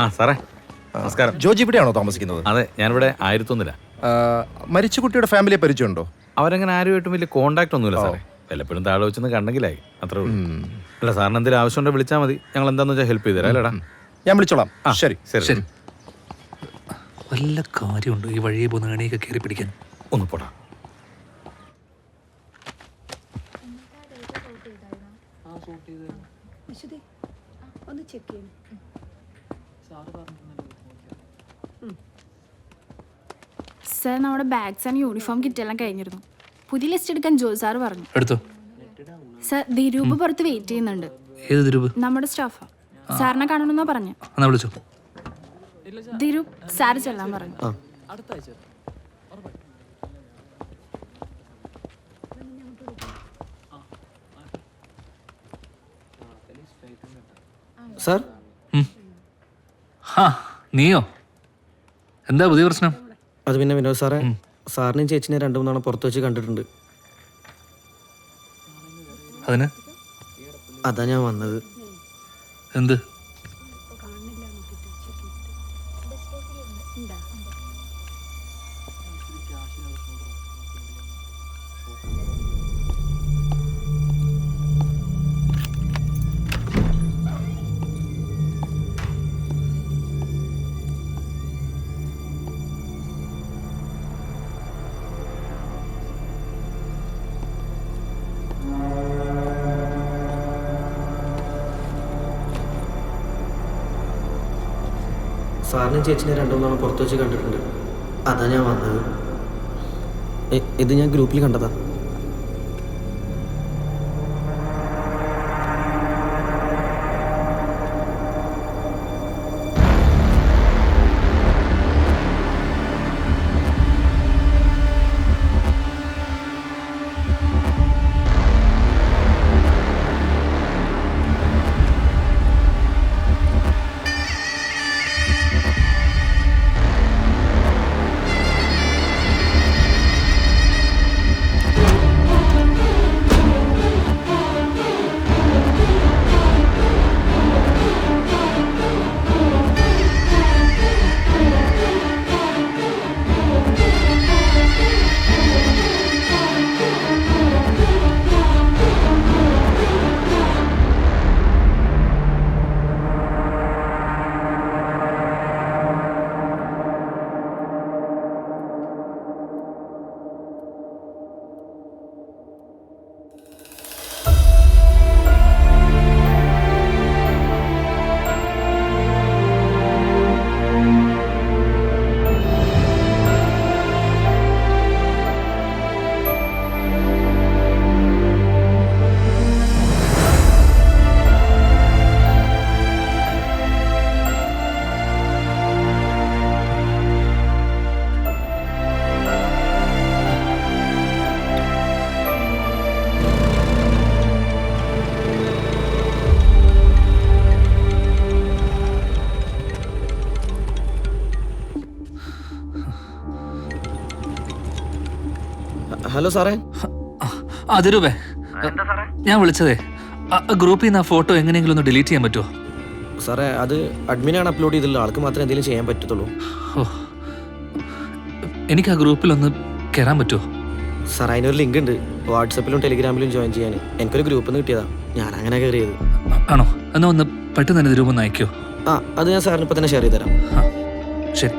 ആ സാറേ നമസ്കാരം. ജോജി ഇവിടെയാണോ താമസിക്കുന്നത്? അതെ, ഞാനിവിടെ 1001. മരിച്ച കുട്ടിയുടെ ഫാമിലിയെ പരിചയമുണ്ടോ? അവരങ്ങനെ ആരുമായിട്ടും വലിയ കോണ്ടാക്ട് ഒന്നുമില്ല സാറേ. വല്ലപ്പോഴും താഴെ വെച്ചൊന്ന് കണ്ടെങ്കിലായി, അത്രേ ഉള്ളൂ. അല്ല, സാറിന് എന്തെങ്കിലും ആവശ്യമുണ്ടോ വിളിച്ചാൽ മതി, ഞങ്ങൾ എന്താന്ന് വെച്ചാൽ ഹെൽപ്പ് ചെയ്തു തരാം. അല്ലേടാ? ഞാൻ വിളിച്ചോളാം. ശരി ശരി ശരി. വല്ല കാര്യമുണ്ടോ ഈ വഴിയെ പോകുന്ന എണിയൊക്കെ കയറി പിടിക്കാൻ? ഒന്ന് പോടാ. സാർ, നമ്മുടെ ബാഗ്സ് ആൻഡ് യൂണിഫോം കിറ്റെല്ലാം കഴിഞ്ഞിരുന്നു. പുതിയ ലിസ്റ്റ് എടുക്കാൻ ജോസ് സാർ പറഞ്ഞു. എടുത്തോ. സാർ, ദിരൂപ് പുറത്ത് വെയിറ്റ് ചെയ്യുന്നുണ്ട്. ഏത് ദിരൂപ്? നമ്മുടെ സ്റ്റാഫാ. സാറിനെ കാണണമെന്നാ പറഞ്ഞു. എന്നാ വിളിച്ചോ. ദിരൂപ് സാർ ചെല്ലാൻ പറഞ്ഞു. സാർ, നീയോ? എന്താ പുതിയ പ്രശ്നം? അത് പിന്നെ വിനോദ് സാറേ, സാറിനെയും ചേച്ചിനെ 2-3 തവണ പുറത്ത് വെച്ച് കണ്ടിട്ടുണ്ട്. അതിന് അതാ ഞാൻ വന്നത്. എന്ത്? സാറിനെയും ചേച്ചിനെ 2-3 തവണ പുറത്ത് വെച്ച് കണ്ടിട്ടുണ്ട്. അതാ ഞാൻ വന്നത്. ഇത് ഞാൻ ഗ്രൂപ്പിൽ കണ്ടതാ. ഹലോ സാറേ. അതിരൂപേ, ഞാൻ വിളിച്ചതേ ഗ്രൂപ്പിൽ നിന്ന് ആ ഫോട്ടോ എങ്ങനെയെങ്കിലും ഒന്ന് ഡിലീറ്റ് ചെയ്യാൻ പറ്റുമോ? സാറേ, അത് അഡ്മിനാണ് അപ്ലോഡ് ചെയ്തിട്ടുള്ളത്. ആൾക്ക് മാത്രമേ എന്തെങ്കിലും ചെയ്യാൻ പറ്റത്തുള്ളൂ. ഓ, എനിക്ക് ആ ഗ്രൂപ്പിലൊന്ന് കയറാൻ പറ്റുമോ? സാർ, അതിനൊരു ലിങ്ക് ഉണ്ട്. വാട്സപ്പിലും ടെലിഗ്രാമിലും ജോയിൻ ചെയ്യാൻ. എനിക്കൊരു ഗ്രൂപ്പിൽ നിന്ന് കിട്ടിയതാ, ഞാൻ അങ്ങനെ കയറിയത്. ആണോ? എന്നാ ഒന്ന് പെട്ടെന്ന് തന്നെ രൂപം ഒന്ന് അയക്കോ? അത് ഞാൻ സാറിന് ഇപ്പം തന്നെ ഷെയർ ചെയ്ത് തരാം. ശരി.